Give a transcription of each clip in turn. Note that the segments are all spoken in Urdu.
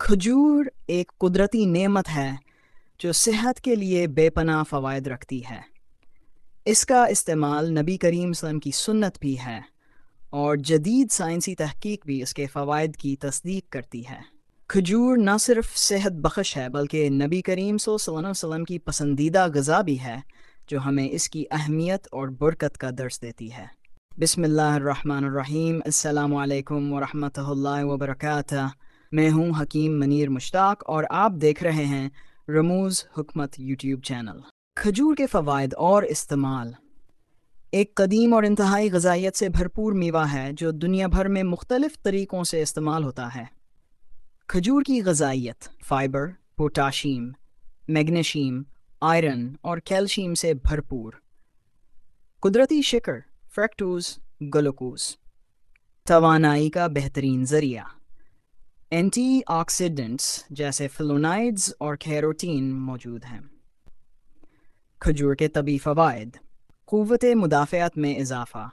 کھجور ایک قدرتی نعمت ہے جو صحت کے لیے بے پناہ فوائد رکھتی ہے۔ اس کا استعمال نبی کریم صلی اللہ علیہ وسلم کی سنت بھی ہے اور جدید سائنسی تحقیق بھی اس کے فوائد کی تصدیق کرتی ہے۔ کھجور نہ صرف صحت بخش ہے بلکہ نبی کریم صلی اللہ علیہ وسلم کی پسندیدہ غذا بھی ہے جو ہمیں اس کی اہمیت اور برکت کا درس دیتی ہے۔ بسم اللہ الرحمن الرحیم۔ السلام علیکم ورحمۃ اللہ وبرکاتہ۔ میں ہوں حکیم منیر مشتاق اور آپ دیکھ رہے ہیں رموز حکمت یوٹیوب چینل۔ کھجور کے فوائد اور استعمال۔ ایک قدیم اور انتہائی غذائیت سے بھرپور میوہ ہے جو دنیا بھر میں مختلف طریقوں سے استعمال ہوتا ہے۔ کھجور کی غذائیت فائبر، پوٹاشیم، میگنیشیم، آئرن اور کیلشیم سے بھرپور۔ قدرتی شکر، فرکٹوز، گلوکوز۔ توانائی کا بہترین ذریعہ۔ اینٹی آکسیڈنٹس جیسے فلونائڈز اور کیروٹین موجود ہیں۔ کھجور کے طبی فوائد۔ قوت مدافعت میں اضافہ۔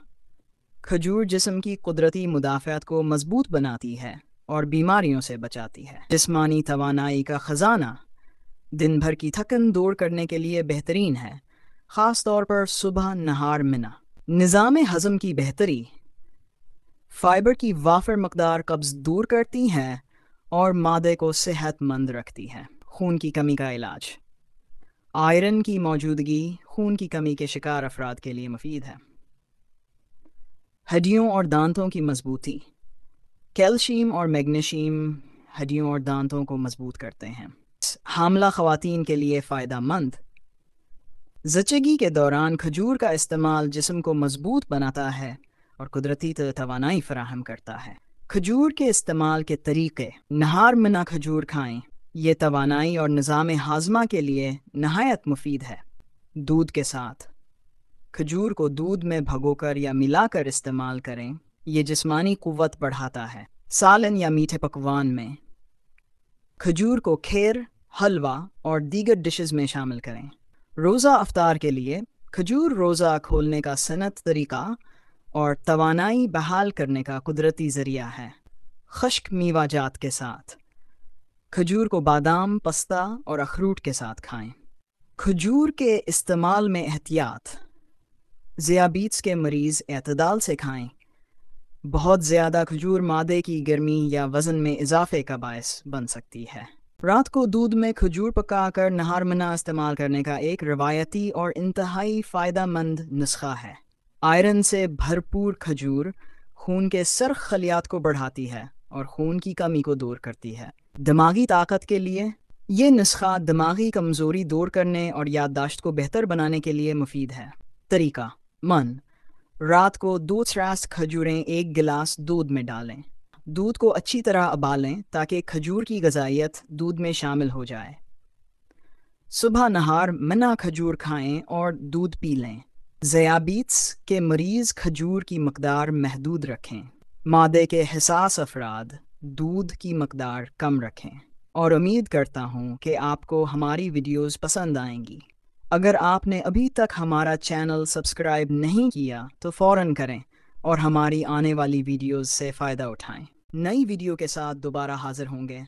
کھجور جسم کی قدرتی مدافعت کو مضبوط بناتی ہے اور بیماریوں سے بچاتی ہے۔ جسمانی توانائی کا خزانہ۔ دن بھر کی تھکن دور کرنے کے لیے بہترین ہے، خاص طور پر صبح نہار منا۔ نظام ہضم کی بہتری۔ فائبر کی وافر مقدار قبض دور کرتی ہے اور معدے کو صحت مند رکھتی ہے۔ خون کی کمی کا علاج۔ آئرن کی موجودگی خون کی کمی کے شکار افراد کے لیے مفید ہے۔ ہڈیوں اور دانتوں کی مضبوطی۔ کیلشیم اور میگنیشیم ہڈیوں اور دانتوں کو مضبوط کرتے ہیں۔ حاملہ خواتین کے لیے فائدہ مند۔ زچگی کے دوران کھجور کا استعمال جسم کو مضبوط بناتا ہے اور قدرتی توانائی فراہم کرتا ہے۔ کھجور کے استعمال کے طریقے۔ نہار منا کھجور کھائیں، یہ توانائی اور نظام ہاضمہ کے لیے نہایت مفید ہے۔ دودھ کے ساتھ۔ کھجور کو دودھ میں بھگو کر یا ملا کر استعمال کریں، یہ جسمانی قوت بڑھاتا ہے۔ سالن یا میٹھے پکوان میں کھجور کو کھیر، حلوہ اور دیگر ڈشز میں شامل کریں۔ روزہ افطار کے لیے کھجور روزہ کھولنے کا سنت طریقہ اور توانائی بحال کرنے کا قدرتی ذریعہ ہے۔ خشک میوہ جات کے ساتھ کھجور کو بادام، پستہ اور اخروٹ کے ساتھ کھائیں۔ کھجور کے استعمال میں احتیاط۔ ذیابیطس کے مریض اعتدال سے کھائیں۔ بہت زیادہ کھجور معدے کی گرمی یا وزن میں اضافے کا باعث بن سکتی ہے۔ رات کو دودھ میں کھجور پکا کر نہار منا استعمال کرنے کا ایک روایتی اور انتہائی فائدہ مند نسخہ ہے۔ آئرن سے بھرپور کھجور خون کے سرخ خلیات کو بڑھاتی ہے اور خون کی کمی کو دور کرتی ہے۔ دماغی طاقت کے لیے یہ نسخہ دماغی کمزوری دور کرنے اور یادداشت کو بہتر بنانے کے لیے مفید ہے۔ طریقہ من۔ رات کو 2 سراس کھجوریں 1 گلاس دودھ میں ڈالیں۔ دودھ کو اچھی طرح ابالیں تاکہ کھجور کی غذائیت دودھ میں شامل ہو جائے۔ صبح نہار منا کھجور کھائیں اور دودھ پی لیں۔ ذیابیطس کے مریض کھجور کی مقدار محدود رکھیں۔ معدے کے حساس افراد دودھ کی مقدار کم رکھیں۔ اور امید کرتا ہوں کہ آپ کو ہماری ویڈیوز پسند آئیں گی۔ اگر آپ نے ابھی تک ہمارا چینل سبسکرائب نہیں کیا تو فوراً کریں اور ہماری آنے والی ویڈیوز سے فائدہ اٹھائیں۔ نئی ویڈیو کے ساتھ دوبارہ حاضر ہوں گے،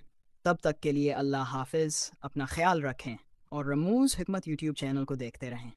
تب تک کے لیے اللہ حافظ، اپنا خیال رکھیں اور رموز حکمت یوٹیوب چینل کو دیکھتے رہیں۔